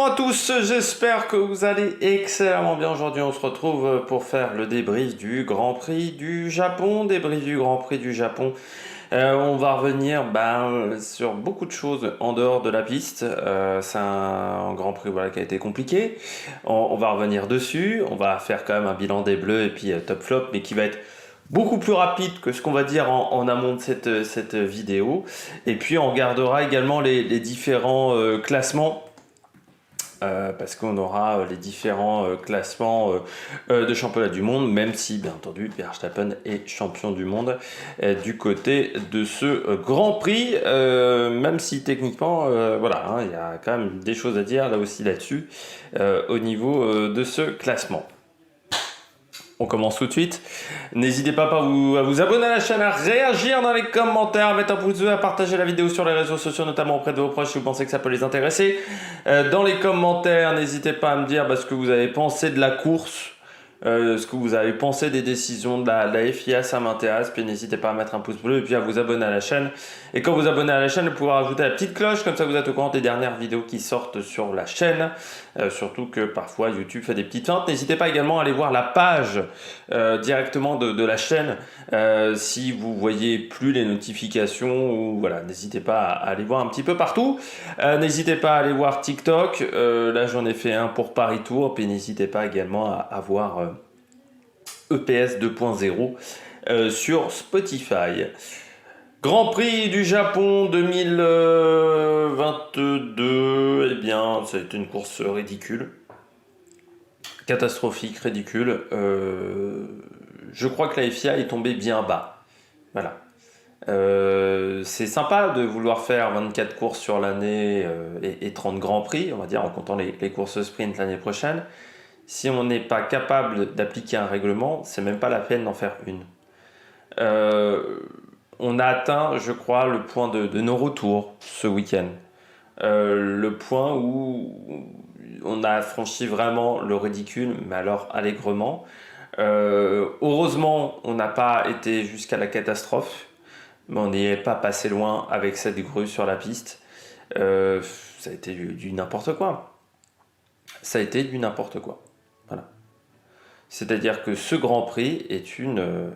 à tous, j'espère que vous allez excellemment bien. Aujourd'hui, on se retrouve pour faire le débrief du Grand Prix du Japon. On va revenir sur beaucoup de choses en dehors de la piste. C'est un Grand Prix voilà, qui a été compliqué. On va revenir dessus. On va faire quand même un bilan des Bleus et puis top flop, mais qui va être beaucoup plus rapide que ce qu'on va dire en amont de cette vidéo. Et puis on regardera également les différents classements. Parce qu'on aura les différents classements de championnat du monde, même si, bien entendu, Verstappen est champion du monde du côté de ce Grand Prix, même si techniquement, il y a quand même des choses à dire là aussi là-dessus, au niveau de ce classement. On commence tout de suite. N'hésitez pas à vous abonner à la chaîne, à réagir dans les commentaires, à mettre un pouce bleu, à partager la vidéo sur les réseaux sociaux, notamment auprès de vos proches si vous pensez que ça peut les intéresser. Dans les commentaires, n'hésitez pas à me dire ce que vous avez pensé de la course, ce que vous avez pensé des décisions de la FIA, ça m'intéresse. Puis n'hésitez pas à mettre un pouce bleu et puis à vous abonner à la chaîne. Et quand vous abonnez à la chaîne, vous pouvez rajouter la petite cloche, comme ça vous êtes au courant des dernières vidéos qui sortent sur la chaîne. Surtout que parfois YouTube fait des petites feintes. N'hésitez pas également à aller voir la page directement de la chaîne si vous voyez plus les notifications. Ou, voilà, n'hésitez pas à aller voir un petit peu partout. N'hésitez pas à aller voir TikTok. Là j'en ai fait un pour Paris Tour. Puis n'hésitez pas également à voir EPS 2.0 sur Spotify. Grand Prix du Japon 2022, eh bien, ça a été une course ridicule, catastrophique, ridicule. Je crois que la FIA est tombée bien bas. Voilà. C'est sympa de vouloir faire 24 courses sur l'année et 30 Grands Prix, on va dire, en comptant les courses sprint l'année prochaine. Si on n'est pas capable d'appliquer un règlement, c'est même pas la peine d'en faire une. On a atteint, je crois, le point de non-retour ce week-end. Le point où on a franchi vraiment le ridicule, mais alors allègrement. Heureusement, on n'a pas été jusqu'à la catastrophe, mais on n'y est pas passé loin avec cette grue sur la piste. Ça a été du n'importe quoi. Ça a été du n'importe quoi. Voilà. C'est-à-dire que ce Grand Prix est une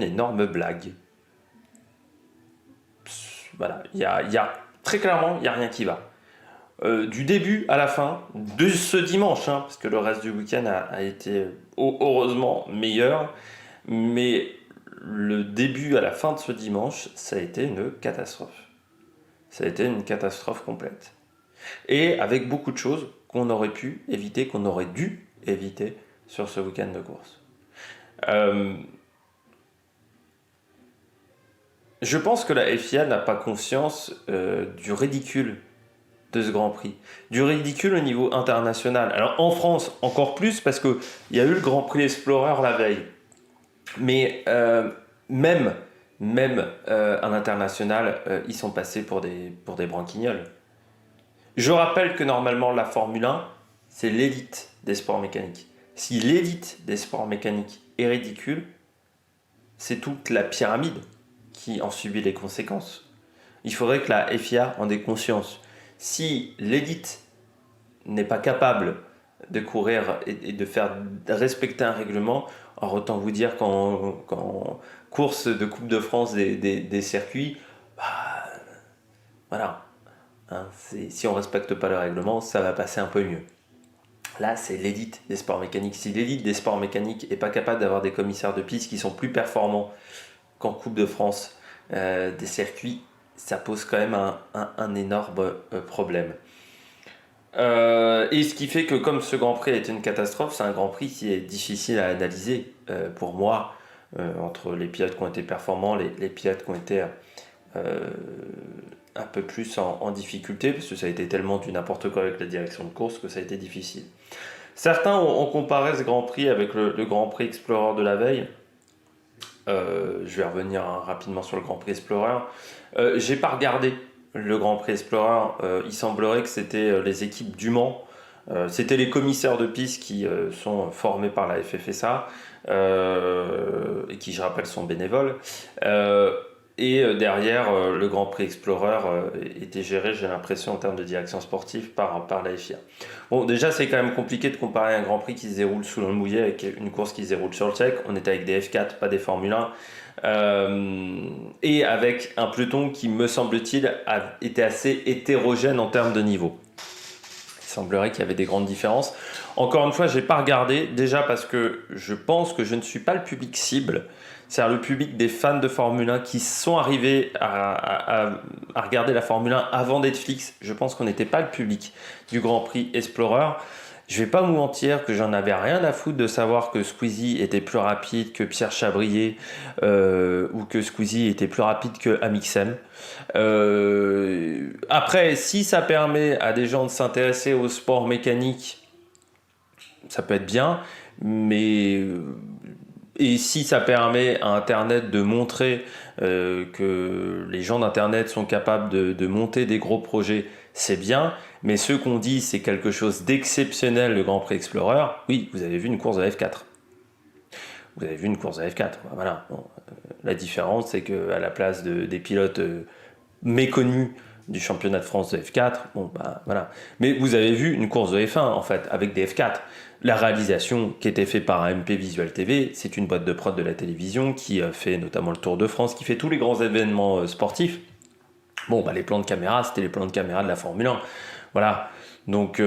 énorme blague. Voilà, il y a très clairement, il n'y a rien qui va. Du début à la fin de ce dimanche, parce que le reste du week-end a été heureusement meilleur, mais le début à la fin de ce dimanche, ça a été une catastrophe. Ça a été une catastrophe complète. Et avec beaucoup de choses qu'on aurait pu éviter, qu'on aurait dû éviter sur ce week-end de course. Je pense que la FIA n'a pas conscience du ridicule de ce Grand Prix. Du ridicule au niveau international. Alors en France, encore plus parce qu'il y a eu le Grand Prix Explorer la veille. Mais même à l'international, ils sont passés pour des branquignoles. Je rappelle que normalement la Formule 1, c'est l'élite des sports mécaniques. Si l'élite des sports mécaniques est ridicule, c'est toute la pyramide qui en subit les conséquences. Il faudrait que la FIA en ait conscience. Si l'élite n'est pas capable de courir et de faire respecter un règlement, alors autant vous dire qu'en course de Coupe de France des circuits, voilà. Si on ne respecte pas le règlement, ça va passer un peu mieux. Là, c'est l'élite des sports mécaniques. Si l'élite des sports mécaniques n'est pas capable d'avoir des commissaires de piste qui sont plus performants qu'en Coupe de France des circuits, ça pose quand même un énorme problème. Et ce qui fait que comme ce Grand Prix a été une catastrophe, c'est un Grand Prix qui est difficile à analyser pour moi, entre les pilotes qui ont été performants, les pilotes qui ont été un peu plus en difficulté, parce que ça a été tellement du n'importe quoi avec la direction de course que ça a été difficile. Certains ont comparé ce Grand Prix avec le Grand Prix Explorer de la veille. Je vais revenir rapidement sur le Grand Prix Explorer. J'ai pas regardé le Grand Prix Explorer. Il semblerait que c'était les équipes du Mans. C'était les commissaires de piste qui sont formés par la FFSA et qui, je rappelle, sont bénévoles. Derrière, le Grand Prix Explorer était géré, j'ai l'impression, en termes de direction sportive par la FIA. Bon, déjà, c'est quand même compliqué de comparer un Grand Prix qui se déroule sous le mouillé avec une course qui se déroule sur le sec. On était avec des F4, pas des Formule 1. Et avec un peloton qui, me semble-t-il, était assez hétérogène en termes de niveau. Il semblerait qu'il y avait des grandes différences. Encore une fois, je n'ai pas regardé, déjà parce que je pense que je ne suis pas le public cible. C'est-à-dire le public des fans de Formule 1 qui sont arrivés à regarder la Formule 1 avant Netflix. Je pense qu'on n'était pas le public du Grand Prix Explorer. Je vais pas vous mentir que j'en avais rien à foutre de savoir que Squeezie était plus rapide que Pierre Chabrier ou que Squeezie était plus rapide que Amixem. Après, si ça permet à des gens de s'intéresser au sport mécanique, ça peut être bien, mais et si ça permet à Internet de montrer que les gens d'Internet sont capables de monter des gros projets, c'est bien. Mais ce qu'on dit, c'est quelque chose d'exceptionnel, le Grand Prix Explorer. Oui, vous avez vu une course de F4. Vous avez vu une course de F4. Voilà. Bon, la différence, c'est qu'à la place des pilotes méconnus du championnat de France de F4, bon, bah, voilà. Mais vous avez vu une course de F1, en fait, avec des F4. La réalisation qui était faite par AMP Visual TV, c'est une boîte de prod de la télévision qui fait notamment le Tour de France, qui fait tous les grands événements sportifs. Bon, bah, les plans de caméra, c'était les plans de caméra de la Formule 1. Voilà. Donc,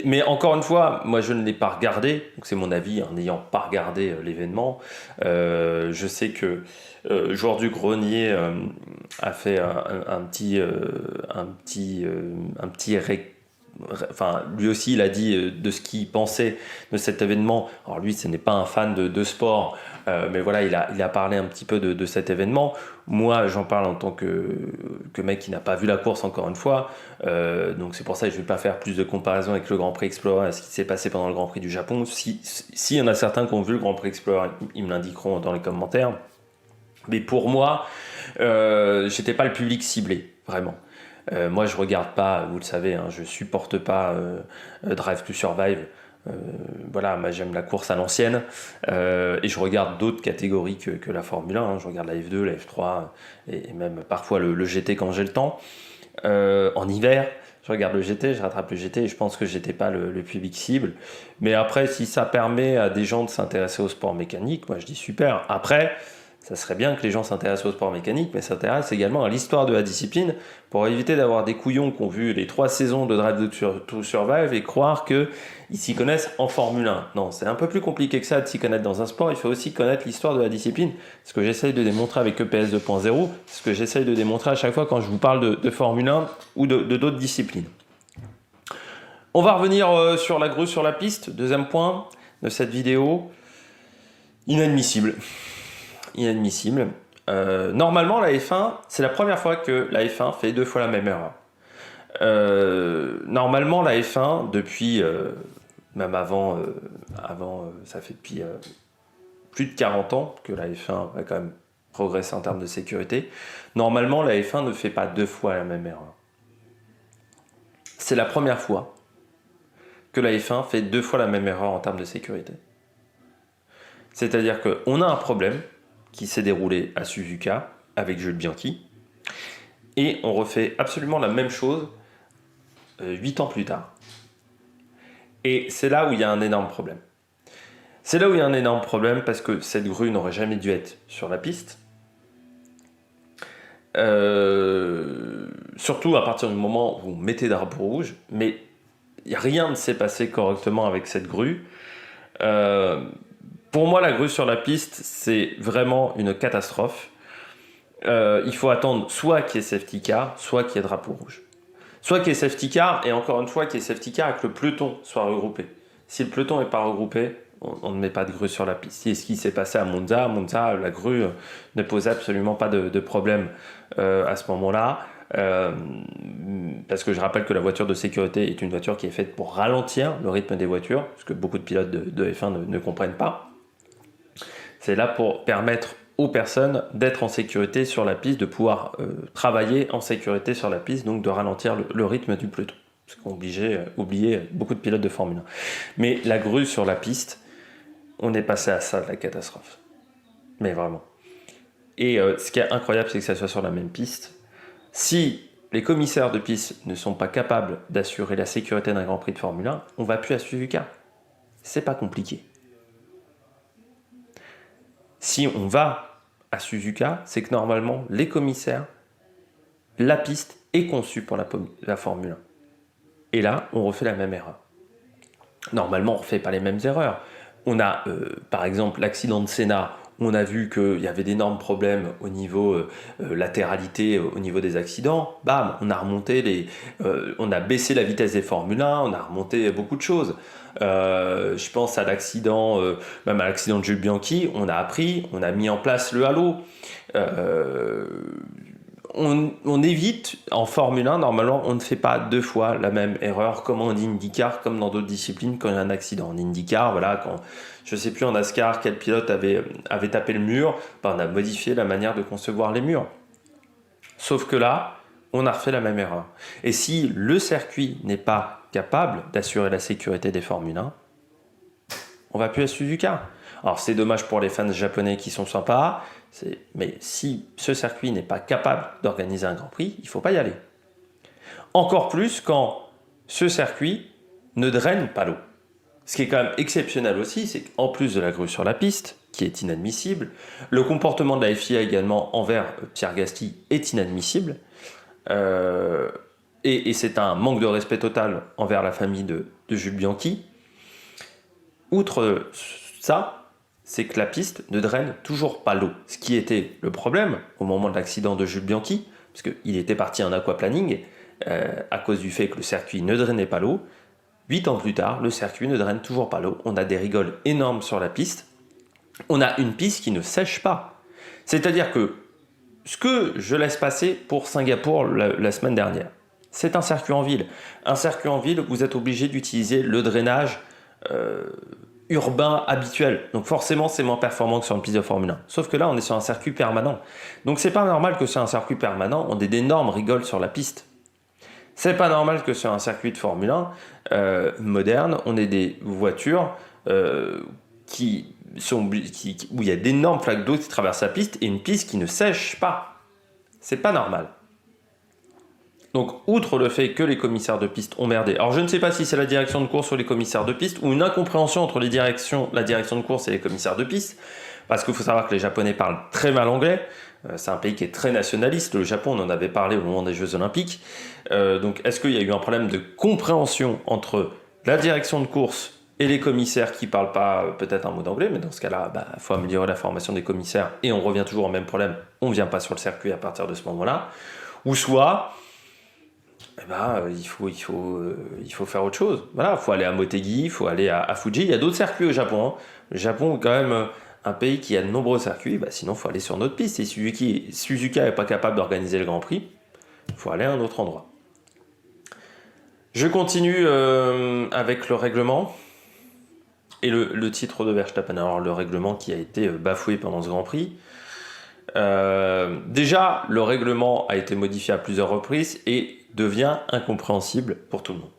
mais encore une fois, moi je ne l'ai pas regardé, donc c'est mon avis en n'ayant pas regardé l'événement. Je sais que Joueur du Grenier a fait un petit enfin, lui aussi, il a dit de ce qu'il pensait de cet événement. Alors lui, ce n'est pas un fan de sport, mais voilà, il a parlé un petit peu de cet événement. Moi, j'en parle en tant que mec qui n'a pas vu la course, encore une fois. Donc c'est pour ça que je ne vais pas faire plus de comparaison avec le Grand Prix Explorer et ce qui s'est passé pendant le Grand Prix du Japon. S'il y en a certains qui ont vu le Grand Prix Explorer, ils me l'indiqueront dans les commentaires. Mais pour moi, j'étais pas le public ciblé, vraiment. Moi, je regarde pas, vous le savez, hein, je supporte pas Drive to Survive. Voilà, moi j'aime la course à l'ancienne et je regarde d'autres catégories que la Formule 1. Hein. Je regarde la F2, la F3 et même parfois le GT quand j'ai le temps. En hiver, je regarde le GT, je rattrape le GT et je pense que j'étais pas le public cible. Mais après, si ça permet à des gens de s'intéresser au sport mécanique, moi je dis super. Après, ça serait bien que les gens s'intéressent au sport mécanique, mais s'intéressent également à l'histoire de la discipline pour éviter d'avoir des couillons qui ont vu les 3 saisons de Drive to Survive et croire qu'ils s'y connaissent en Formule 1. Non, c'est un peu plus compliqué que ça de s'y connaître dans un sport. Il faut aussi connaître l'histoire de la discipline. Ce que j'essaye de démontrer avec EPS 2.0, c'est ce que j'essaye de démontrer à chaque fois quand je vous parle de Formule 1 ou de d'autres disciplines. On va revenir sur la grue sur la piste. Deuxième point de cette vidéo. Inadmissible. Inadmissible. Normalement, la F1, c'est la première fois que la F1 fait 2 fois la même erreur. Normalement, la F1, depuis, même avant, ça fait depuis plus de 40 ans que la F1 a quand même progressé en termes de sécurité. Normalement, la F1 ne fait pas 2 fois la même erreur. C'est la première fois que la F1 fait 2 fois la même erreur en termes de sécurité. C'est-à-dire qu'on a un problème qui s'est déroulé à Suzuka avec Jules Bianchi et on refait absolument la même chose 8 ans plus tard. Et c'est là où il y a un énorme problème. C'est là où il y a un énorme problème parce que cette grue n'aurait jamais dû être sur la piste. Surtout à partir du moment où on mettait drapeau rouge, mais rien ne s'est passé correctement avec cette grue. Pour moi, la grue sur la piste, c'est vraiment une catastrophe. Il faut attendre soit qu'il y ait safety car, soit qu'il y ait drapeau rouge. Soit qu'il y ait safety car, et encore une fois, qu'il y ait safety car et que le peloton soit regroupé. Si le peloton n'est pas regroupé, on ne met pas de grue sur la piste. C'est ce qui s'est passé à Monza. Monza, la grue ne posait absolument pas de problème à ce moment-là. Parce que je rappelle que la voiture de sécurité est une voiture qui est faite pour ralentir le rythme des voitures, ce que beaucoup de pilotes de F1 ne comprennent pas. C'est là pour permettre aux personnes d'être en sécurité sur la piste, de pouvoir travailler en sécurité sur la piste, donc de ralentir le rythme du peloton. Ce qu'on oublié beaucoup de pilotes de Formule 1. Mais la grue sur la piste, on est passé à ça de la catastrophe. Mais vraiment. Et ce qui est incroyable, c'est que ça soit sur la même piste. Si les commissaires de piste ne sont pas capables d'assurer la sécurité d'un Grand Prix de Formule 1, on ne va plus à Suzuka. C'est pas compliqué. Si on va à Suzuka, c'est que normalement, les commissaires, la piste est conçue pour la Formule 1. Et là, on refait la même erreur. Normalement, on ne refait pas les mêmes erreurs. On a, par exemple, l'accident de Senna. On a vu qu'il y avait d'énormes problèmes au niveau latéralité, au niveau des accidents. Bam, on a remonté on a baissé la vitesse des Formule 1, on a remonté beaucoup de choses. Je pense à l'accident, même à l'accident de Jules Bianchi, on a appris, on a mis en place le halo. On évite, en Formule 1, normalement, on ne fait pas 2 fois la même erreur, comme en IndyCar, comme dans d'autres disciplines, quand il y a un accident. En IndyCar, voilà, quand, je ne sais plus en NASCAR, quel pilote avait tapé le mur, on a modifié la manière de concevoir les murs. Sauf que là, on a refait la même erreur. Et si le circuit n'est pas capable d'assurer la sécurité des Formule 1, on va plus à Suzuka. Alors c'est dommage pour les fans japonais qui sont sympas, mais si ce circuit n'est pas capable d'organiser un Grand Prix, il ne faut pas y aller. Encore plus quand ce circuit ne draine pas l'eau. Ce qui est quand même exceptionnel aussi, c'est qu'en plus de la grue sur la piste, qui est inadmissible, le comportement de la FIA également envers Pierre Gasly est inadmissible. Et c'est un manque de respect total envers la famille de Jules Bianchi. Outre ça, c'est que la piste ne draine toujours pas l'eau. Ce qui était le problème au moment de l'accident de Jules Bianchi, parce qu'il était parti en aquaplaning à cause du fait que le circuit ne drainait pas l'eau. 8 ans plus tard, le circuit ne draine toujours pas l'eau. On a des rigoles énormes sur la piste. On a une piste qui ne sèche pas. C'est-à-dire que ce que je laisse passer pour Singapour la semaine dernière, c'est un circuit en ville. Un circuit en ville, vous êtes obligé d'utiliser le drainage urbain habituel. Donc forcément, c'est moins performant que sur une piste de Formule 1. Sauf que là, on est sur un circuit permanent. Donc c'est pas normal que sur un circuit permanent, on ait d'énormes rigoles sur la piste. C'est pas normal que sur un circuit de Formule 1 moderne, on ait des voitures où il y a d'énormes flaques d'eau qui traversent la piste et une piste qui ne sèche pas. C'est pas normal. Donc, outre le fait que les commissaires de piste ont merdé, alors je ne sais pas si c'est la direction de course ou les commissaires de piste, ou une incompréhension entre la direction de course et les commissaires de piste, parce qu'il faut savoir que les Japonais parlent très mal anglais, c'est un pays qui est très nationaliste, le Japon, on en avait parlé au moment des Jeux Olympiques, donc est-ce qu'il y a eu un problème de compréhension entre la direction de course et les commissaires qui ne parlent pas peut-être un mot d'anglais, mais dans ce cas-là, il faut améliorer la formation des commissaires, et on revient toujours au même problème, on ne vient pas sur le circuit à partir de ce moment-là, ou soit... il faut faire autre chose. Voilà, il faut aller à Motegi, il faut aller à Fuji. Il y a d'autres circuits au Japon. Le Japon est quand même un pays qui a de nombreux circuits. Sinon, il faut aller sur notre piste. Si Suzuka n'est pas capable d'organiser le Grand Prix, il faut aller à un autre endroit. Je continue avec le règlement et le titre de Verstappen. Alors, le règlement qui a été bafoué pendant ce Grand Prix. Déjà, le règlement a été modifié à plusieurs reprises et devient incompréhensible pour tout le monde.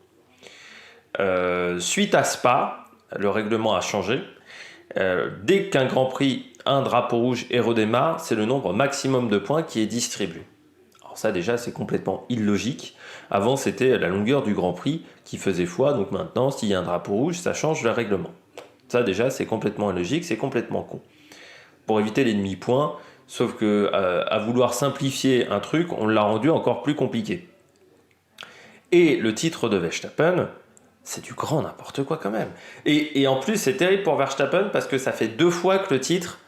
Suite à Spa, le règlement a changé. Dès qu'un Grand Prix, un drapeau rouge et redémarre, c'est le nombre maximum de points qui est distribué. Alors ça déjà, c'est complètement illogique. Avant, c'était la longueur du Grand Prix qui faisait foi, donc maintenant, s'il y a un drapeau rouge, ça change le règlement. Ça déjà, c'est complètement illogique, c'est complètement con. Pour éviter les demi-points, sauf que à vouloir simplifier un truc, on l'a rendu encore plus compliqué. Et le titre de Verstappen, c'est du grand n'importe quoi quand même. Et en plus, c'est terrible pour Verstappen parce que ça fait 2 fois que le titre...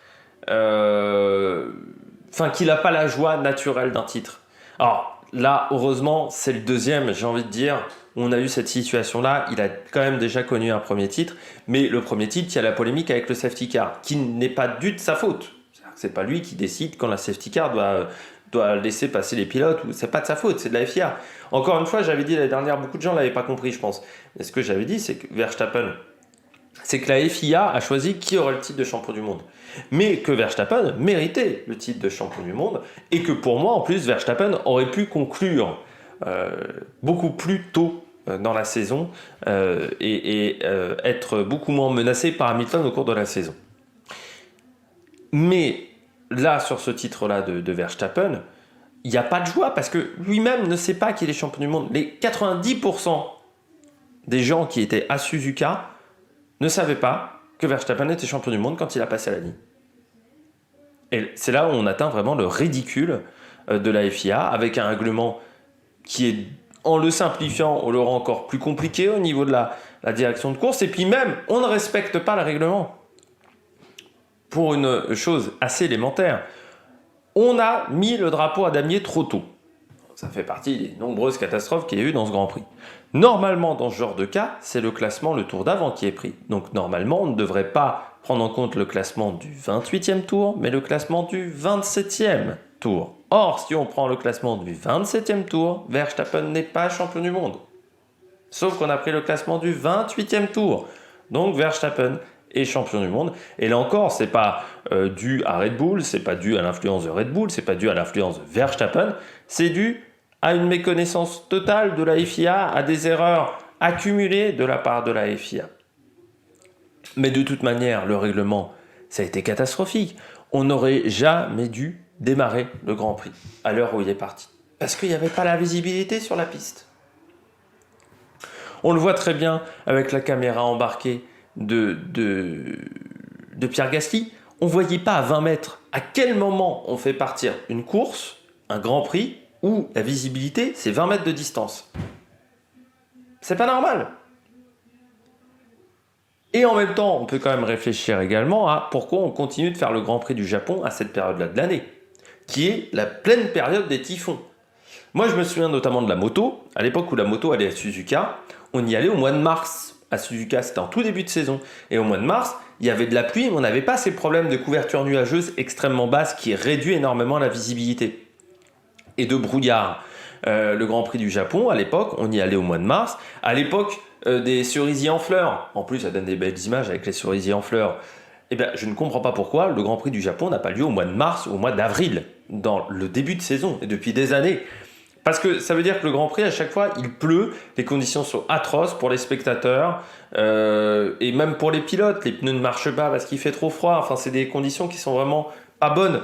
qu'il n'a pas la joie naturelle d'un titre. Alors là, heureusement, c'est le deuxième, j'ai envie de dire. On a eu cette situation-là, il a quand même déjà connu un premier titre, mais le premier titre, il y a la polémique avec le safety car, qui n'est pas dû de sa faute. C'est pas lui qui décide quand la safety car doit laisser passer les pilotes, ou c'est pas de sa faute, c'est de la FIA. Encore une fois, j'avais dit l'année dernière, beaucoup de gens l'avaient pas compris, je pense. Mais ce que j'avais dit, c'est que Verstappen, c'est que la FIA a choisi qui aurait le titre de champion du monde. Mais que Verstappen méritait le titre de champion du monde, et que pour moi, en plus, Verstappen aurait pu conclure beaucoup plus tôt dans la saison et être beaucoup moins menacé par Hamilton au cours de la saison. Mais là, sur ce titre-là de Verstappen, il n'y a pas de joie parce que lui-même ne sait pas qu'il est champion du monde. Les 90% des gens qui étaient à Suzuka ne savaient pas que Verstappen était champion du monde quand il a passé la ligne. Et c'est là où on atteint vraiment le ridicule de la FIA, avec un règlement qui est, en le simplifiant, on le rend encore plus compliqué au niveau de la direction de course. Et puis même, on ne respecte pas le règlement. Pour une chose assez élémentaire, on a mis le drapeau à damier trop tôt. Ça fait partie des nombreuses catastrophes qu'il y a eu dans ce Grand Prix. Normalement, dans ce genre de cas, c'est le classement, le tour d'avant qui est pris. Donc normalement, on ne devrait pas prendre en compte le classement du 28e tour, mais le classement du 27e tour. Or, si on prend le classement du 27e tour, Verstappen n'est pas champion du monde. Sauf qu'on a pris le classement du 28e tour. Donc Verstappen est champion du monde. Et là encore, c'est pas dû à Red Bull, c'est pas dû à l'influence de Red Bull, c'est pas dû à l'influence de Verstappen, c'est dû à une méconnaissance totale de la FIA, à des erreurs accumulées de la part de la FIA. Mais de toute manière, le règlement, ça a été catastrophique. On n'aurait jamais dû démarrer le Grand Prix à l'heure où il est parti. Parce qu'il n'y avait pas la visibilité sur la piste. On le voit très bien avec la caméra embarquée de Pierre Gasly. On ne voyait pas à 20 mètres à quel moment on fait partir une course, un Grand Prix, où la visibilité, c'est 20 mètres de distance. C'est pas normal. Et en même temps, on peut quand même réfléchir également à pourquoi on continue de faire le Grand Prix du Japon à cette période-là de l'année, qui est la pleine période des typhons. Moi, je me souviens notamment de la moto. À l'époque où la moto allait à Suzuka, on y allait au mois de mars. À Suzuka, c'était en tout début de saison. Et au mois de mars, il y avait de la pluie, mais on n'avait pas ces problèmes de couverture nuageuse extrêmement basse qui réduit énormément la visibilité. Et de brouillard. Le Grand Prix du Japon, à l'époque, on y allait au mois de mars. À l'époque des cerisiers en fleurs. En plus, ça donne des belles images avec les cerisiers en fleurs. Eh bien, je ne comprends pas pourquoi le Grand Prix du Japon n'a pas lieu au mois de mars ou au mois d'avril, dans le début de saison, et depuis des années. Parce que ça veut dire que le Grand Prix, à chaque fois, il pleut, les conditions sont atroces pour les spectateurs, et même pour les pilotes, les pneus ne marchent pas parce qu'il fait trop froid. Enfin, c'est des conditions qui sont vraiment pas bonnes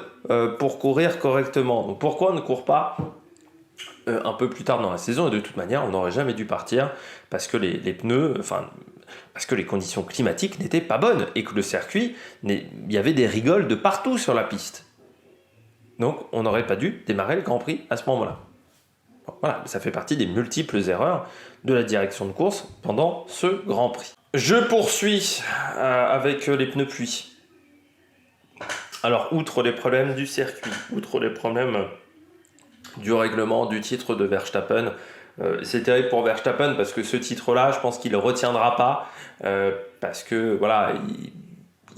pour courir correctement. Donc pourquoi on ne court pas un peu plus tard dans la saison? Et de toute manière, on n'aurait jamais dû partir parce que les pneus, parce que les conditions climatiques n'étaient pas bonnes et que le circuit, il y avait des rigoles de partout sur la piste. Donc on n'aurait pas dû démarrer le Grand Prix à ce moment-là. Voilà, ça fait partie des multiples erreurs de la direction de course pendant ce Grand Prix. Je poursuis avec les pneus pluie. Alors, outre les problèmes du circuit, outre les problèmes du règlement du titre de Verstappen, c'est terrible pour Verstappen parce que ce titre-là, je pense qu'il ne le retiendra pas parce que voilà,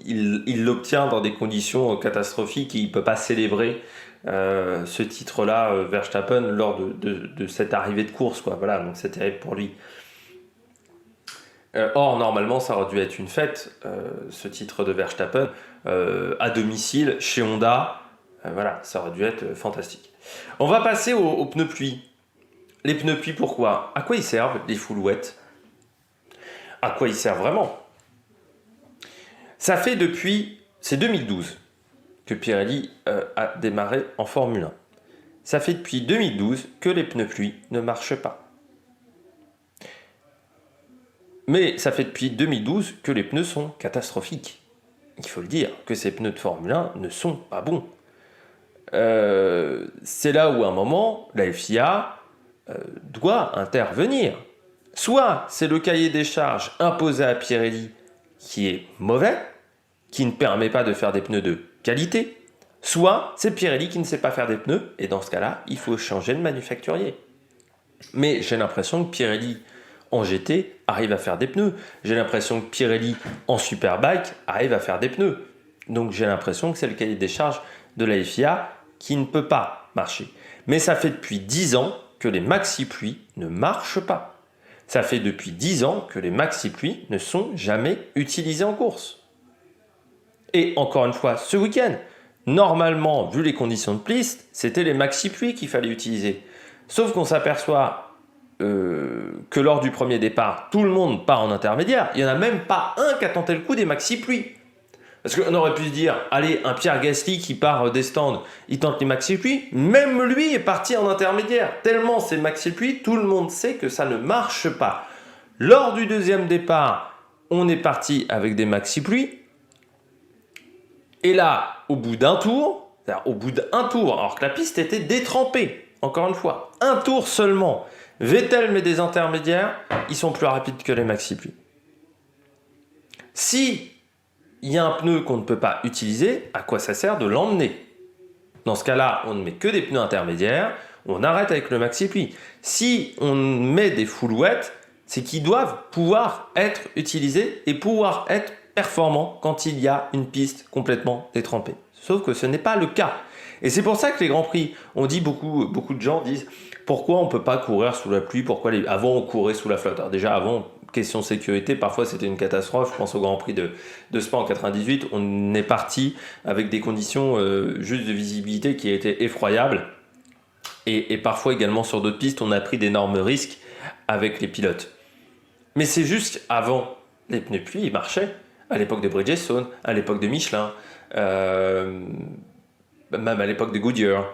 il l'obtient dans des conditions catastrophiques et il ne peut pas célébrer ce titre-là, Verstappen, lors de cette arrivée de course, quoi. Voilà, donc c'est terrible pour lui. Or, normalement, ça aurait dû être une fête, ce titre de Verstappen, à domicile, chez Honda. Voilà, ça aurait dû être fantastique. On va passer aux pneus pluie. Les pneus pluie, pourquoi? À quoi ils servent, les full wet? À quoi ils servent vraiment? Ça fait c'est 2012 que Pirelli a démarré en Formule 1. Ça fait depuis 2012 que les pneus pluie ne marchent pas. Mais ça fait depuis 2012 que les pneus sont catastrophiques. Il faut le dire, que ces pneus de Formule 1 ne sont pas bons. C'est là où à un moment, la FIA doit intervenir. Soit c'est le cahier des charges imposé à Pirelli qui est mauvais, qui ne permet pas de faire des pneus de qualité, soit c'est Pirelli qui ne sait pas faire des pneus, et dans ce cas-là, il faut changer de manufacturier. Mais j'ai l'impression que Pirelli en GT arrive à faire des pneus. J'ai l'impression que Pirelli en Superbike arrive à faire des pneus. Donc j'ai l'impression que c'est le cahier des charges de la FIA qui ne peut pas marcher. Mais ça fait depuis 10 ans que les maxi-pluies ne marchent pas. Ça fait depuis 10 ans que les maxi-pluies ne sont jamais utilisés en course. Et encore une fois, ce week-end, normalement, vu les conditions de piste, c'était les maxi-pluies qu'il fallait utiliser. Sauf qu'on s'aperçoit que lors du premier départ, tout le monde part en intermédiaire. Il n'y en a même pas un qui a tenté le coup des maxi-pluies. Parce qu'on aurait pu se dire, allez, un Pierre Gasly qui part des stands, il tente les maxi pluies, même lui est parti en intermédiaire. Tellement c'est maxi pluies, tout le monde sait que ça ne marche pas. Lors du deuxième départ, on est parti avec des maxi pluies. Et là, au bout d'un tour, alors que la piste était détrempée, encore une fois, un tour seulement, Vettel met des intermédiaires, ils sont plus rapides que les maxi pluies. Si il y a un pneu qu'on ne peut pas utiliser, à quoi ça sert de l'emmener? Dans ce cas-là, on ne met que des pneus intermédiaires, on arrête avec le maxi pluie. Si on met des full wet, c'est qu'ils doivent pouvoir être utilisés et pouvoir être performants quand il y a une piste complètement détrempée. Sauf que ce n'est pas le cas. Et c'est pour ça que les Grands Prix, on dit beaucoup de gens disent pourquoi on ne peut pas courir sous la pluie, avant on courait sous la flotte. Alors déjà avant, question sécurité, parfois c'était une catastrophe. Je pense au Grand Prix de Spa en 98, on est parti avec des conditions juste de visibilité qui étaient effroyables. Et parfois également sur d'autres pistes, on a pris d'énormes risques avec les pilotes. Mais c'est juste avant, les pneus pluie, ils marchaient. À l'époque de Bridgestone, à l'époque de Michelin, même à l'époque de Goodyear,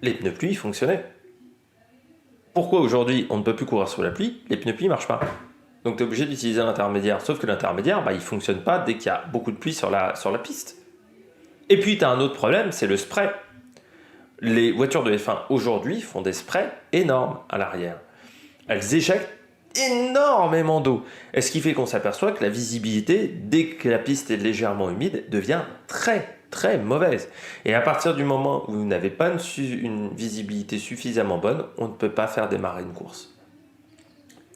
les pneus pluie, ils fonctionnaient. Pourquoi aujourd'hui on ne peut plus courir sous la pluie? Les pneus pluie ne marchent pas. Donc tu es obligé d'utiliser l'intermédiaire. Sauf que l'intermédiaire, il ne fonctionne pas dès qu'il y a beaucoup de pluie sur la piste. Et puis tu as un autre problème, c'est le spray. Les voitures de F1 aujourd'hui font des sprays énormes à l'arrière. Elles éjectent énormément d'eau. Et ce qui fait qu'on s'aperçoit que la visibilité, dès que la piste est légèrement humide, devient très très mauvaise. Et à partir du moment où vous n'avez pas une visibilité suffisamment bonne, on ne peut pas faire démarrer une course.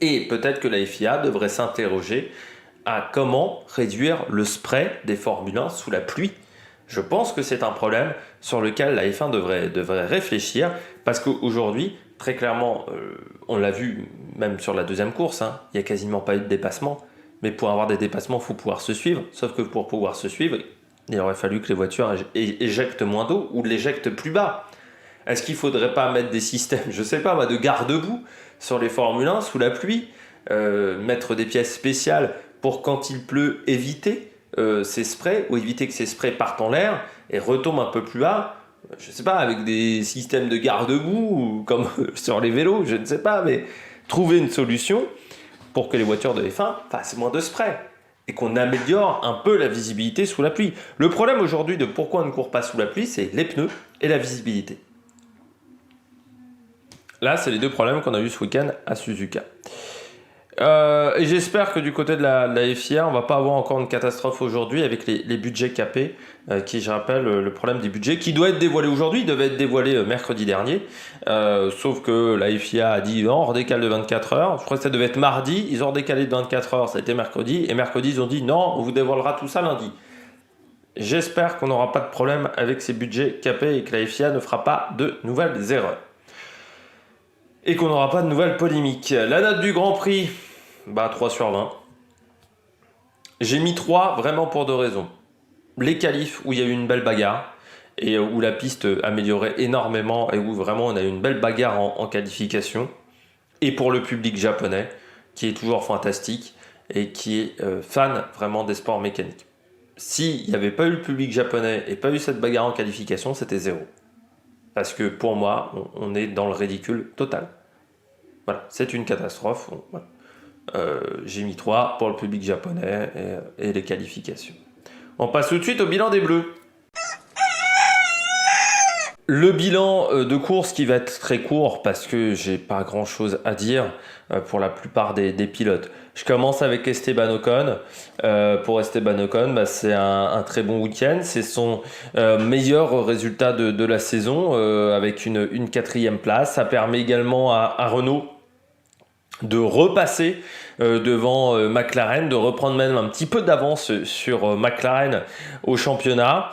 Et peut-être que la FIA devrait s'interroger à comment réduire le spray des Formule 1 sous la pluie. Je pense que c'est un problème sur lequel la F1 devrait réfléchir, parce qu'aujourd'hui, très clairement, on l'a vu même sur la deuxième course, il n'y a quasiment pas eu de dépassement. Mais pour avoir des dépassements, il faut pouvoir se suivre. Sauf que pour pouvoir se suivre, il aurait fallu que les voitures éjectent moins d'eau ou l'éjectent plus bas. Est-ce qu'il ne faudrait pas mettre des systèmes, je ne sais pas, de garde-boue sur les Formule 1 sous la pluie, mettre des pièces spéciales pour quand il pleut éviter ces sprays, ou éviter que ces sprays partent en l'air et retombent un peu plus bas, je ne sais pas, avec des systèmes de garde-boue comme sur les vélos, je ne sais pas, mais trouver une solution pour que les voitures de F1 fassent moins de spray et qu'on améliore un peu la visibilité sous la pluie. Le problème aujourd'hui de pourquoi on ne court pas sous la pluie, c'est les pneus et la visibilité. Là, c'est les deux problèmes qu'on a eu ce week-end à Suzuka. Et j'espère que du côté de la FIA, on va pas avoir encore une catastrophe aujourd'hui avec les budgets capés, qui, je rappelle, le problème des budgets, qui doit être dévoilé aujourd'hui, il devait être dévoilé mercredi dernier, sauf que la FIA a dit non, on redécale de 24 heures, je crois que ça devait être mardi, ils ont redécalé de 24 heures, ça a été mercredi, et mercredi ils ont dit non, on vous dévoilera tout ça lundi. J'espère qu'on n'aura pas de problème avec ces budgets capés et que la FIA ne fera pas de nouvelles erreurs. Et qu'on n'aura pas de nouvelles polémiques. La note du Grand Prix, 3 sur 20. J'ai mis 3 vraiment pour deux raisons. Les qualifs où il y a eu une belle bagarre et où la piste améliorait énormément et où vraiment on a eu une belle bagarre en qualification. Et pour le public japonais qui est toujours fantastique et qui est fan vraiment des sports mécaniques. S'il n'y avait pas eu le public japonais et pas eu cette bagarre en qualification, c'était 0. Parce que pour moi, on est dans le ridicule total. Voilà, c'est une catastrophe. Voilà. J'ai mis 3 pour le public japonais et les qualifications. On passe tout de suite au bilan des Bleus. Le bilan de course qui va être très court parce que j'ai pas grand chose à dire pour la plupart des pilotes. Je commence avec Esteban Ocon. Pour Esteban Ocon, c'est un très bon week-end. C'est son meilleur résultat de la saison avec une 4e place. Ça permet également à Renault de repasser devant McLaren, de reprendre même un petit peu d'avance sur McLaren au championnat.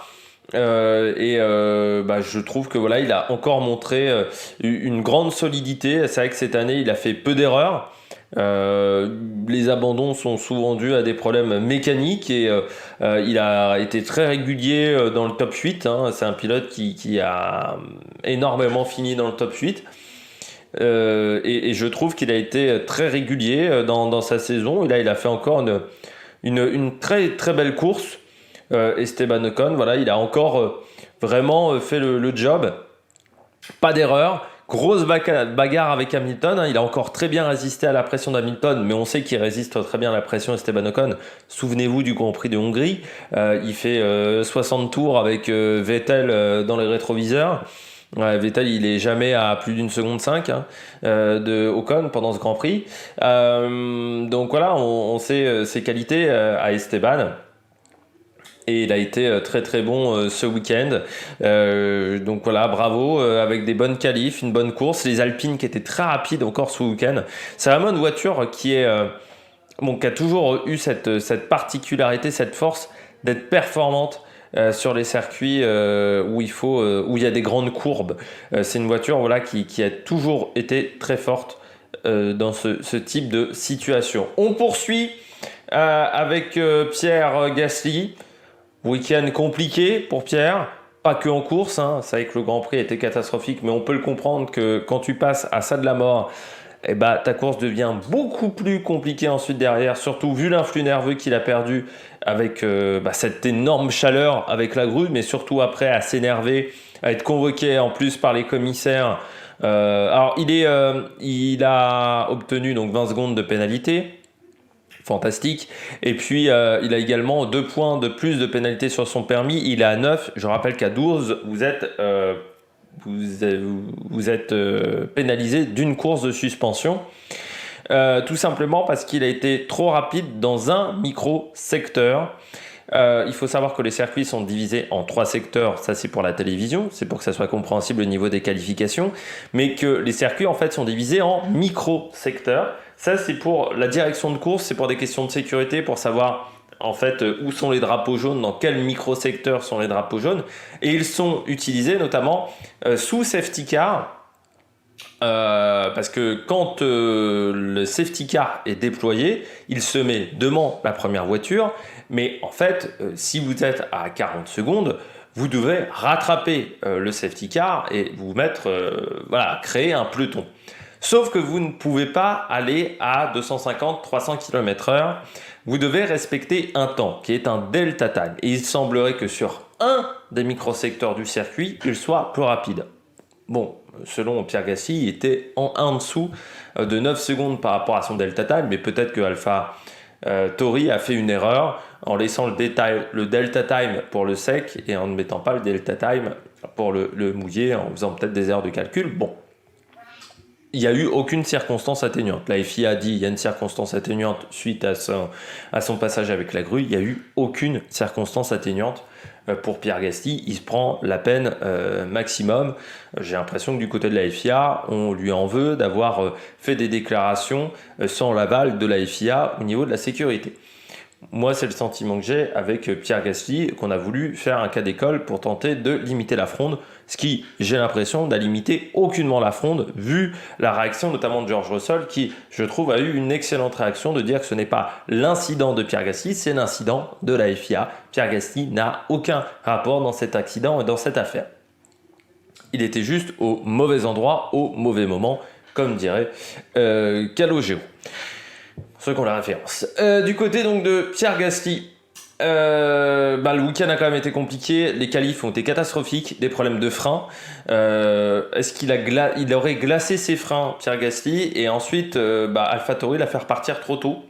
Je trouve que voilà, il a encore montré une grande solidité. C'est vrai que cette année, il a fait peu d'erreurs. Les abandons sont souvent dus à des problèmes mécaniques et il a été très régulier dans le top 8. C'est un pilote qui a énormément fini dans le top 8. Et je trouve qu'il a été très régulier dans sa saison. Et là, il a fait encore une très très belle course. Esteban Ocon, voilà, il a encore vraiment fait le job. Pas d'erreur. Grosse bagarre avec Hamilton, hein. Il a encore très bien résisté à la pression d'Hamilton, mais on sait qu'il résiste très bien à la pression Esteban Ocon. Souvenez-vous du Grand Prix de Hongrie, il fait 60 tours avec Vettel dans les rétroviseurs. Ouais, Vettel, il est jamais à plus d'une seconde 5 hein, de Ocon pendant ce Grand Prix. Donc voilà, on sait ses qualités à Esteban. Et il a été très très bon ce week-end. Donc voilà, bravo, avec des bonnes qualifs, une bonne course. Les Alpines qui étaient très rapides encore ce week-end. C'est vraiment une voiture qui est bon, qui a toujours eu cette particularité, cette force d'être performante sur les circuits où il y a des grandes courbes. C'est une voiture voilà, qui a toujours été très forte dans ce type de situation. On poursuit avec Pierre Gasly. Week-end compliqué pour Pierre, pas que en course, hein. C'est vrai que le Grand Prix était catastrophique, mais on peut le comprendre que quand tu passes à ça de la mort, eh ben, ta course devient beaucoup plus compliquée ensuite derrière, surtout vu l'influx nerveux qu'il a perdu avec cette énorme chaleur avec la grue, mais surtout après à s'énerver, à être convoqué en plus par les commissaires. Alors il a obtenu donc 20 secondes de pénalité. Fantastique. Et puis, il a également 2 points de plus de pénalité sur son permis. Il est à 9. Je rappelle qu'à 12, vous êtes pénalisé d'une course de suspension. Tout simplement parce qu'il a été trop rapide dans un micro-secteur. Il faut savoir que les circuits sont divisés en 3 secteurs, ça c'est pour la télévision, c'est pour que ça soit compréhensible au niveau des qualifications, mais que les circuits en fait sont divisés en micro-secteurs. Ça c'est pour la direction de course, c'est pour des questions de sécurité, pour savoir en fait où sont les drapeaux jaunes, dans quel micro-secteur sont les drapeaux jaunes, et ils sont utilisés notamment sous safety car. Parce que quand le safety car est déployé, il se met devant la première voiture, mais en fait, si vous êtes à 40 secondes, vous devez rattraper le safety car et vous mettre, créer un peloton. Sauf que vous ne pouvez pas aller à 250-300 km/h. Vous devez respecter un temps qui est un delta time. Et il semblerait que sur un des microsecteurs du circuit, il soit plus rapide. Bon, selon Pierre Gasly, il était en dessous de 9 secondes par rapport à son delta time, mais peut-être que Alpha Tauri a fait une erreur en laissant le delta time pour le sec et en ne mettant pas le delta time pour le mouillé, en faisant peut-être des erreurs de calcul. Bon, il n'y a eu aucune circonstance atténuante. La FIA a dit qu'il y a une circonstance atténuante suite à son passage avec la grue. Il n'y a eu aucune circonstance atténuante pour Pierre Gasly. Il se prend la peine maximum. J'ai l'impression que du côté de la FIA, on lui en veut d'avoir fait des déclarations sans l'aval de la FIA au niveau de la sécurité. Moi, c'est le sentiment que j'ai avec Pierre Gasly, qu'on a voulu faire un cas d'école pour tenter de limiter la fronde, ce qui, j'ai l'impression, n'a limité aucunement la fronde, vu la réaction notamment de George Russell, qui, je trouve, a eu une excellente réaction de dire que ce n'est pas l'incident de Pierre Gasly, c'est l'incident de la FIA. Pierre Gasly n'a aucun rapport dans cet accident et dans cette affaire. Il était juste au mauvais endroit, au mauvais moment, comme dirait Calogero. Ceux qui ont la référence. Du côté donc de Pierre Gasly, le week-end a quand même été compliqué. Les qualifs ont été catastrophiques, des problèmes de frein. Est-ce qu'il aurait glacé ses freins, Pierre Gasly, et ensuite AlphaTauri l'a fait repartir trop tôt.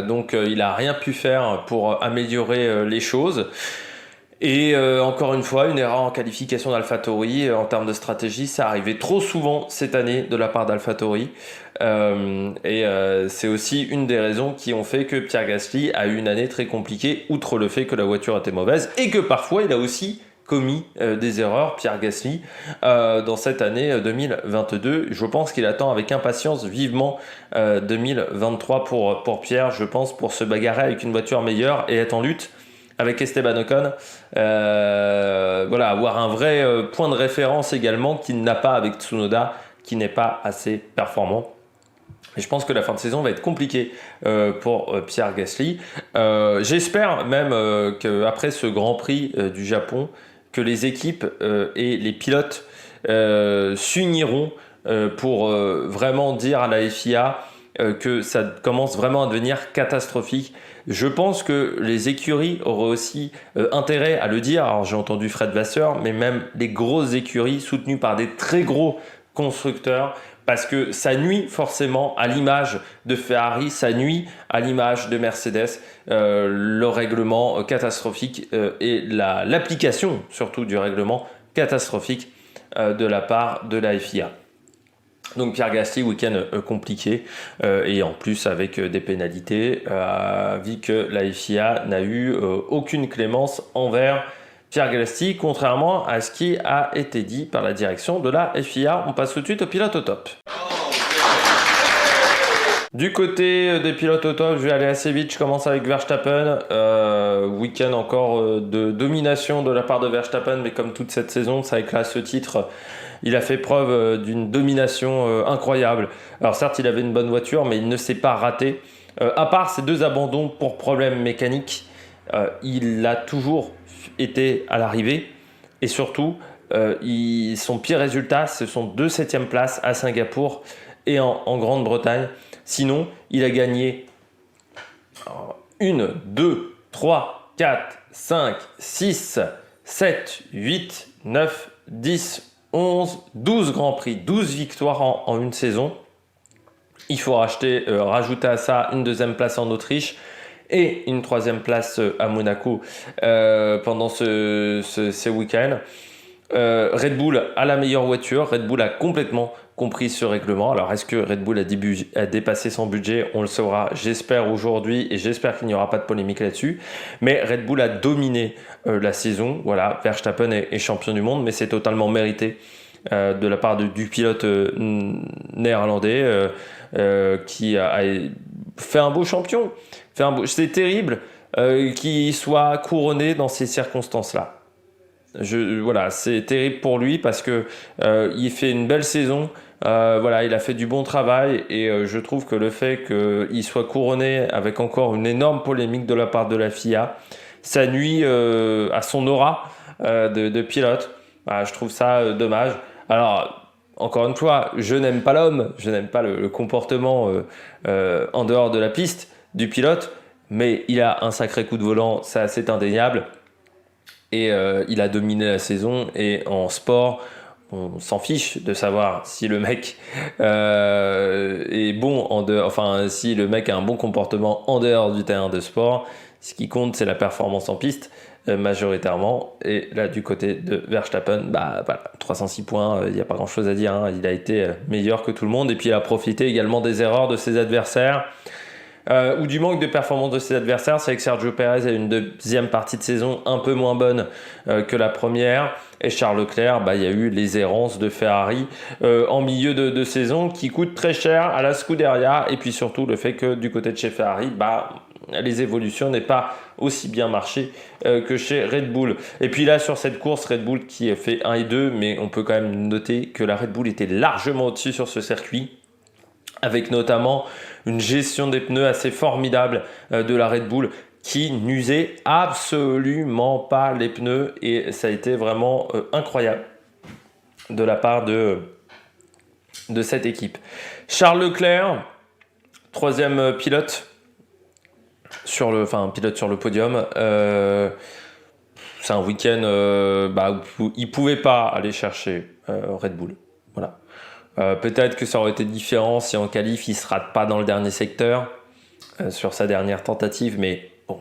Donc il n'a rien pu faire pour améliorer les choses. Et encore une fois, une erreur en qualification d'AlphaTauri en termes de stratégie, ça arrivait trop souvent cette année de la part d'AlphaTauri. C'est aussi une des raisons qui ont fait que Pierre Gasly a eu une année très compliquée, outre le fait que la voiture était mauvaise, et que parfois il a aussi commis des erreurs, Pierre Gasly, dans cette année 2022. Je pense qu'il attend avec impatience vivement 2023 pour Pierre, je pense, pour se bagarrer avec une voiture meilleure et être en lutte avec Esteban Ocon, avoir un vrai point de référence également qu'il n'a pas avec Tsunoda, qui n'est pas assez performant. Et je pense que la fin de saison va être compliquée pour Pierre Gasly. J'espère même qu'après ce Grand Prix du Japon, que les équipes et les pilotes s'uniront pour vraiment dire à la FIA que ça commence vraiment à devenir catastrophique. Je pense que les écuries auraient aussi intérêt à le dire. Alors j'ai entendu Fred Vasseur, mais même les grosses écuries soutenues par des très gros constructeurs, parce que ça nuit forcément à l'image de Ferrari, ça nuit à l'image de Mercedes, le règlement catastrophique et l'application surtout du règlement catastrophique de la part de la FIA. Donc Pierre Gasly, week-end compliqué et en plus avec des pénalités, vu que la FIA n'a eu aucune clémence envers Pierre Gasly, contrairement à ce qui a été dit par la direction de la FIA. On passe tout de suite au pilote au top. Du côté des pilotes au top, je vais aller assez vite, je commence avec Verstappen. Week-end encore de domination de la part de Verstappen, mais comme toute cette saison, ça éclate ce titre. Il a fait preuve d'une domination incroyable. Alors certes, il avait une bonne voiture, mais il ne s'est pas raté. À part ces 2 abandons pour problèmes mécaniques, il a toujours été à l'arrivée. Et surtout, son pire résultat, ce sont 2 7e places à Singapour et en Grande-Bretagne. Sinon, il a gagné 1, 2, 3, 4, 5, 6, 7, 8, 9, 10, 11, 12 Grands Prix, 12 victoires en une saison. Il faut rajouter à ça une 2e place en Autriche et une 3e place à Monaco pendant ces week-ends. Red Bull a la meilleure voiture. Red Bull a complètement compris ce règlement. Alors, est-ce que Red Bull a dépassé son budget? On le saura, j'espère, aujourd'hui, et j'espère qu'il n'y aura pas de polémique là-dessus. Mais Red Bull a dominé la saison. Voilà, Verstappen est champion du monde, mais c'est totalement mérité de la part du pilote néerlandais qui a fait un beau champion. C'est terrible qu'il soit couronné dans ces circonstances-là. Voilà, c'est terrible pour lui parce que il fait une belle saison. Voilà, il a fait du bon travail et je trouve que le fait qu'il soit couronné avec encore une énorme polémique de la part de la FIA, ça nuit à son aura de pilote. Voilà, je trouve ça dommage. Alors, encore une fois, je n'aime pas l'homme, je n'aime pas le comportement en dehors de la piste du pilote, mais il a un sacré coup de volant, c'est indéniable. Et il a dominé la saison. Et en sport, on s'en fiche de savoir si le mec est bon si le mec a un bon comportement en dehors du terrain de sport. Ce qui compte, c'est la performance en piste majoritairement. Et là, du côté de Verstappen, voilà, 306 points, il n'y a pas grand-chose à dire. Il a été meilleur que tout le monde. Et puis, il a profité également des erreurs de ses adversaires. Ou du manque de performance de ses adversaires. C'est que Sergio Pérez a une 2e partie de saison un peu moins bonne que la première, et Charles Leclerc, il y a eu les errances de Ferrari en milieu de saison qui coûtent très cher à la Scuderia, et puis surtout le fait que du côté de chez Ferrari, les évolutions n'aient pas aussi bien marché que chez Red Bull. Et puis là, sur cette course, Red Bull qui a fait 1 et 2, mais on peut quand même noter que la Red Bull était largement au-dessus sur ce circuit, avec notamment une gestion des pneus assez formidable de la Red Bull qui n'usait absolument pas les pneus, et ça a été vraiment incroyable de la part de cette équipe. Charles Leclerc, 3e pilote sur le podium. C'est un week-end où il ne pouvait pas aller chercher Red Bull. Voilà. Peut-être que ça aurait été différent si en qualif il ne se rate pas dans le dernier secteur sur sa dernière tentative, mais bon,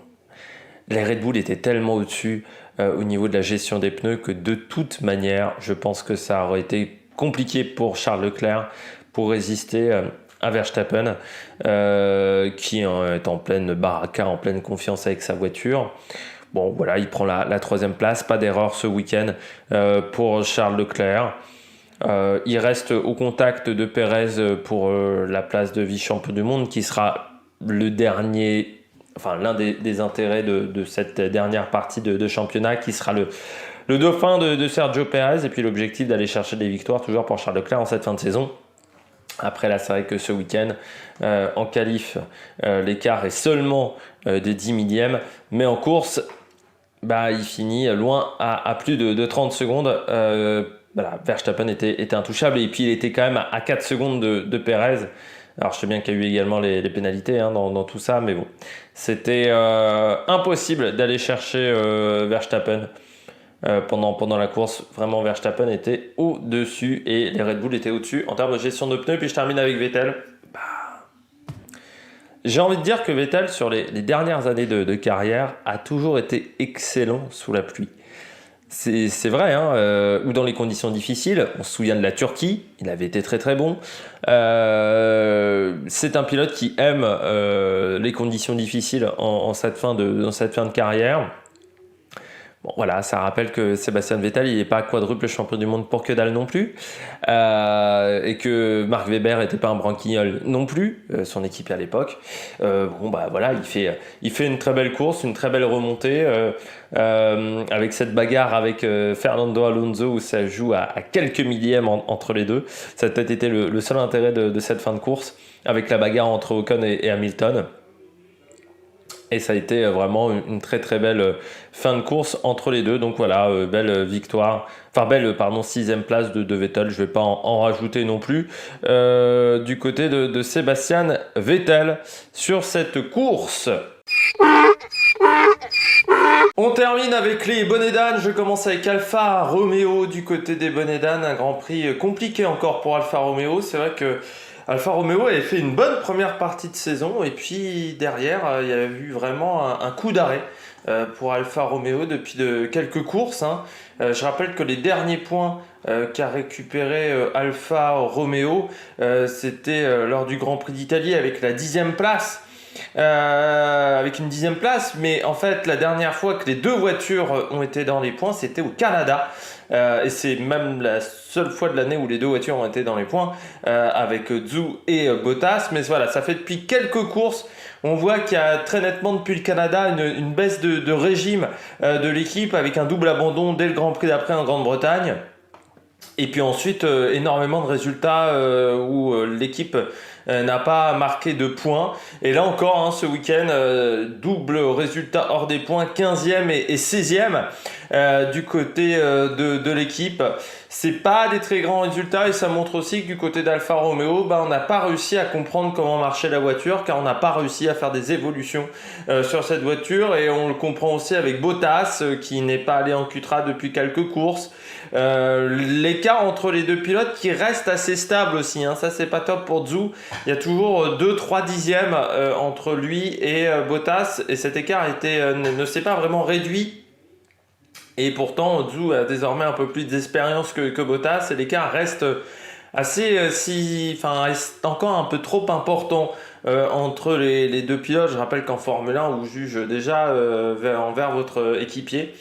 les Red Bull étaient tellement au-dessus au niveau de la gestion des pneus que de toute manière, je pense que ça aurait été compliqué pour Charles Leclerc pour résister à Verstappen qui est en pleine baraka, en pleine confiance avec sa voiture. Bon, voilà, il prend la 3e place, pas d'erreur ce week-end pour Charles Leclerc. Il reste au contact de Pérez pour la place de vice-champion du monde, qui sera l'un des intérêts de cette dernière partie de championnat, qui sera le dauphin de Sergio Pérez, et puis l'objectif d'aller chercher des victoires toujours pour Charles Leclerc en cette fin de saison. Après là, c'est vrai que ce week-end, en qualif, l'écart est seulement de 10 millièmes, mais en course, il finit loin à plus de 30 secondes. Verstappen était intouchable, et puis il était quand même à 4 secondes de Pérez. Alors je sais bien qu'il y a eu également les pénalités hein, dans tout ça, mais bon, c'était impossible d'aller chercher Verstappen pendant la course. Vraiment, Verstappen était au-dessus et les Red Bull étaient au-dessus en termes de gestion de pneus. Puis je termine avec Vettel. J'ai envie de dire que Vettel, sur les dernières années de carrière, a toujours été excellent sous la pluie. C'est vrai, hein, ou dans les conditions difficiles. On se souvient de la Turquie, il avait été très très bon. C'est un pilote qui aime les conditions difficiles en cette fin de carrière. Bon voilà, ça rappelle que Sébastien Vettel, il n'est pas quadruple champion du monde pour que dalle non plus, et que Mark Webber n'était pas un branquignol non plus, son équipe à l'époque. Bon bah voilà, il fait une très belle course, une très belle remontée, avec cette bagarre avec Fernando Alonso où ça joue à quelques millièmes entre les deux. Ça a peut-être été le seul intérêt de cette fin de course, avec la bagarre entre Ocon et Hamilton. Et ça a été vraiment une très très belle fin de course entre les deux. Donc voilà, belle victoire, enfin belle pardon, 6e place de Vettel. Je ne vais pas en rajouter non plus. Du côté de Sébastien Vettel sur cette course. On termine avec les bonnets d'âne. Je commence avec Alfa Romeo du côté des bonnets d'âne. Un Grand Prix compliqué encore pour Alfa Romeo. C'est vrai que Alfa Romeo avait fait une bonne première partie de saison et puis derrière il y a eu vraiment un coup d'arrêt pour Alfa Romeo depuis quelques courses. Hein. Je rappelle que les derniers points qu'a récupéré Alfa Romeo c'était lors du Grand Prix d'Italie avec la 10e place. Avec une 10e place, mais en fait la dernière fois que les deux voitures ont été dans les points, c'était au Canada. Et c'est même la seule fois de l'année où les deux voitures ont été dans les points, avec Zhou et Bottas. Mais voilà, ça fait depuis quelques courses. On voit qu'il y a très nettement depuis le Canada une baisse de régime de l'équipe, avec un double abandon dès le Grand Prix d'après en Grande-Bretagne. Et puis ensuite, énormément de résultats où l'équipe n'a pas marqué de points. Et là encore, hein, ce week-end, double résultat hors des points, 15e et 16e du côté de l'équipe. C'est pas des très grands résultats et ça montre aussi que du côté d'Alfa Romeo, on n'a pas réussi à comprendre comment marchait la voiture, car on n'a pas réussi à faire des évolutions sur cette voiture. Et on le comprend aussi avec Bottas qui n'est pas allé en Q3 depuis quelques courses. L'écart entre les deux pilotes qui reste assez stable aussi, hein. Ça c'est pas top pour Zhou. Il y a toujours 2-3 dixièmes entre lui et Bottas, et cet écart ne s'est pas vraiment réduit. Et pourtant Zhou a désormais un peu plus d'expérience que Bottas, et l'écart reste assez est encore un peu trop important entre les deux pilotes. Je rappelle qu'en Formule 1 on juge déjà envers votre équipier.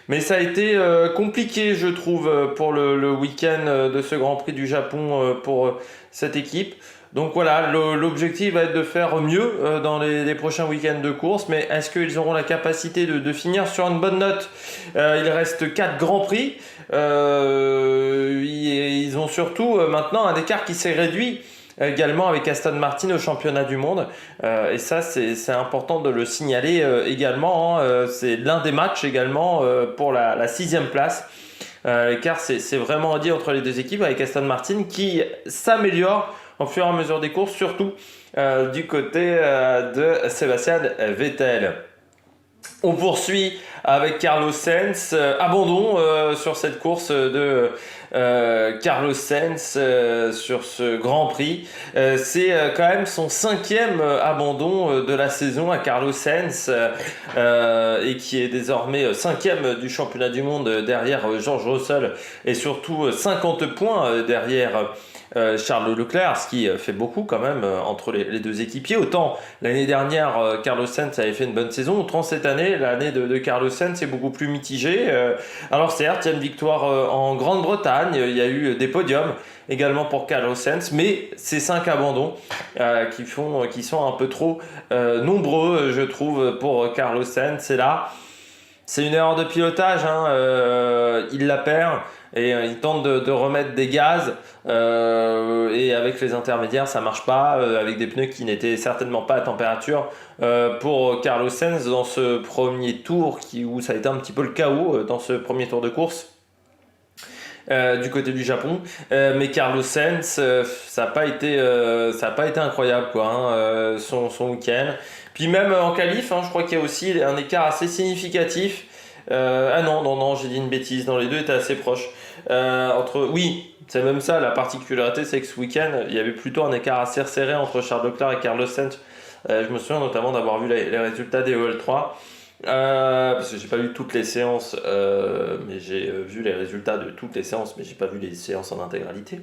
Mais ça a été compliqué, je trouve, pour le week-end de ce Grand Prix du Japon pour cette équipe. Donc voilà, l'objectif va être de faire mieux dans les prochains week-ends de course. Mais est-ce qu'ils auront la capacité de finir sur une bonne note? Il reste 4 Grands Prix. Ils ont surtout maintenant un écart qui s'est réduit également avec Aston Martin au championnat du monde, et ça c'est important de le signaler également, hein. C'est l'un des matchs également pour la 6e place, car c'est vraiment dit entre les deux équipes, avec Aston Martin qui s'améliore au fur et à mesure des courses, surtout du côté de Sébastien Vettel. On poursuit avec Carlos Sainz, abandon sur cette course de Carlos Sainz sur ce Grand Prix. C'est quand même son 5e abandon de la saison à Carlos Sainz, et qui est désormais 5e du championnat du monde derrière George Russell, et surtout 50 points derrière Charles Leclerc, ce qui fait beaucoup quand même entre les deux équipiers. Autant l'année dernière Carlos Sainz avait fait une bonne saison, autant cette année l'année de Carlos Sainz est beaucoup plus mitigée. Alors certes, il y a une victoire en Grande-Bretagne, il y a eu des podiums également pour Carlos Sainz, mais ces 5 abandons qui sont un peu trop nombreux, je trouve, pour Carlos Sainz. C'est là, c'est une erreur de pilotage, hein. Il la perd et il tente de remettre des gaz, et avec les intermédiaires ça marche pas, avec des pneus qui n'étaient certainement pas à température pour Carlos Sainz dans ce premier tour où ça a été un petit peu le chaos dans ce premier tour de course. du côté du Japon. Mais Carlos Sainz, ça n'a pas été, incroyable quoi, hein, son week-end. Puis même en qualif, hein, je crois qu'il y a aussi un écart assez significatif. Ah non, j'ai dit une bêtise. Non, les deux étaient assez proches. Oui, c'est même ça. La particularité, c'est que ce week-end, il y avait plutôt un écart assez resserré entre Charles Leclerc et Carlos Sainz. Je me souviens notamment d'avoir vu les résultats des OL3. Parce que j'ai pas vu toutes les séances, mais j'ai vu les résultats de toutes les séances, mais j'ai pas vu les séances en intégralité.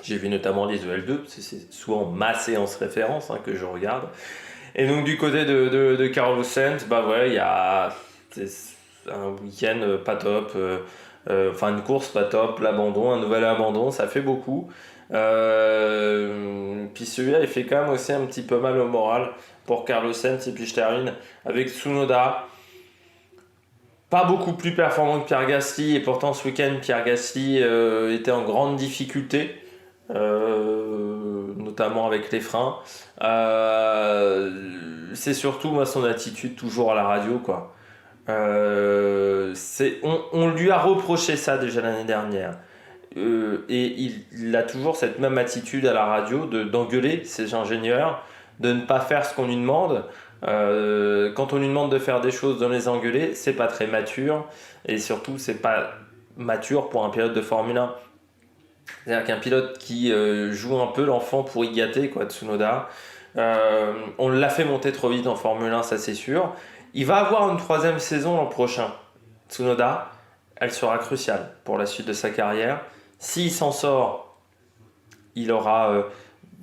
J'ai vu notamment les EL2, parce que c'est souvent ma séance référence que je regarde. Et donc du côté de Carlos Sainz, bah ouais, il y a un week-end pas top, une course pas top, l'abandon, un nouvel abandon, ça fait beaucoup. Puis celui-là, il fait quand même aussi un petit peu mal au moral pour Carlos Sainz. Et puis je termine avec Tsunoda. Pas beaucoup plus performant que Pierre Gasly, et pourtant ce week-end, Pierre Gasly était en grande difficulté, notamment avec les freins. C'est surtout moi, son attitude toujours à la radio, quoi. On lui a reproché ça déjà l'année dernière. Et il a toujours cette même attitude à la radio d'engueuler ses ingénieurs, de ne pas faire ce qu'on lui demande. Quand on lui demande de faire des choses, de les engueuler, c'est pas très mature, et surtout c'est pas mature pour un pilote de Formule 1. C'est-à-dire qu'un pilote qui joue un peu l'enfant pour y gâter, quoi, Tsunoda, on l'a fait monter trop vite en Formule 1, ça c'est sûr. Il va avoir une 3e saison l'an prochain. Tsunoda, elle sera cruciale pour la suite de sa carrière. S'il s'en sort, il aura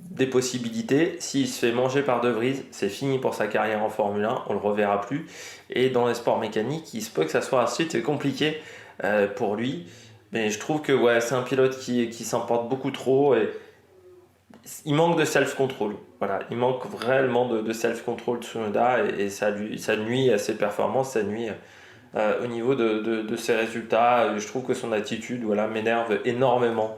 des possibilités. S'il se fait manger par De Vries, c'est fini pour sa carrière en Formule 1, on le reverra plus. Et dans les sports mécaniques, il se peut que ça soit ensuite compliqué pour lui. Mais je trouve que ouais, c'est un pilote qui s'emporte beaucoup trop, et il manque de self-control. Voilà, il manque réellement de self-control Tsunoda, et ça nuit à ses performances, ça nuit au niveau de ses résultats. Je trouve que son attitude, voilà, m'énerve énormément.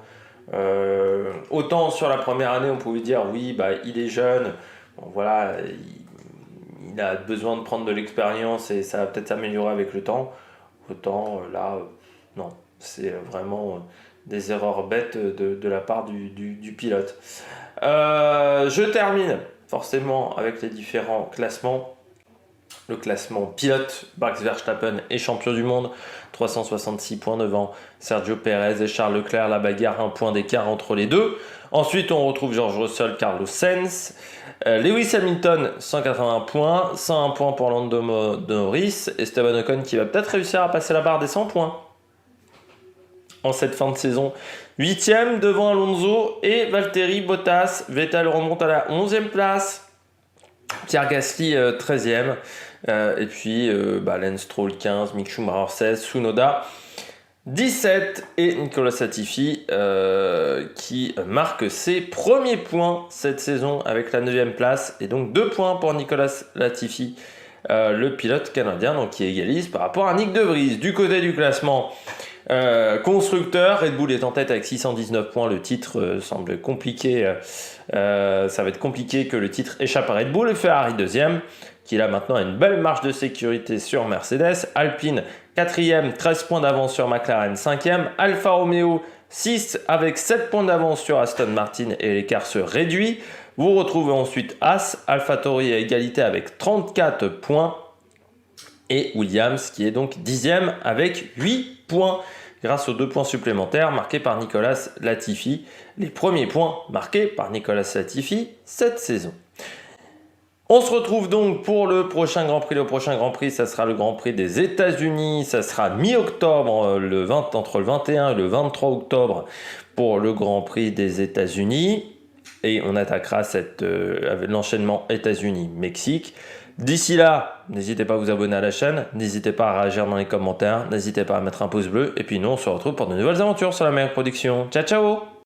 Autant sur la première année on pouvait dire oui, bah, il est jeune, bon, voilà, il a besoin de prendre de l'expérience et ça va peut-être s'améliorer avec le temps. Autant là, non, c'est vraiment des erreurs bêtes de la part du pilote. Je termine forcément avec les différents classements. Le classement pilote, Max Verstappen est champion du monde, 366 points devant Sergio Perez et Charles Leclerc, la bagarre, un point d'écart entre les deux. Ensuite, on retrouve George Russell, Carlos Sainz, Lewis Hamilton, 181 points, 101 points pour Lando Norris, Esteban Ocon qui va peut-être réussir à passer la barre des 100 points en cette fin de saison. 8e devant Alonso et Valtteri Bottas. Vettel remonte à la 11e place. Pierre Gasly 13e, et puis Lance Stroll 15, Mick Schumacher 16, Tsunoda 17 et Nicolas Latifi qui marque ses premiers points cette saison avec la 9e place, et donc 2 points pour Nicolas Latifi, le pilote canadien, donc qui égalise par rapport à Nick De Vries. Du côté du classement constructeur, Red Bull est en tête avec 619 points. Le titre semble compliqué. Ça va être compliqué que le titre échappe à Red Bull. Et Ferrari 2e, qui a maintenant une belle marge de sécurité sur Mercedes. Alpine 4e, 13 points d'avance sur McLaren 5e. Alfa Romeo 6 avec 7 points d'avance sur Aston Martin, et l'écart se réduit. Vous retrouvez ensuite As, AlphaTauri à égalité avec 34 points. Et Williams qui est donc 10e avec 8 points grâce aux 2 points supplémentaires marqués par Nicolas Latifi. Les premiers points marqués par Nicolas Latifi cette saison. On se retrouve donc pour le prochain Grand Prix. Le prochain Grand Prix, ça sera le Grand Prix des États-Unis. Ça sera mi-octobre, entre le 21 et le 23 octobre pour le Grand Prix des États-Unis. Et on attaquera l'enchaînement États-Unis-Mexique. D'ici là, n'hésitez pas à vous abonner à la chaîne, n'hésitez pas à réagir dans les commentaires, n'hésitez pas à mettre un pouce bleu, et puis nous on se retrouve pour de nouvelles aventures sur la meilleure production. Ciao ciao!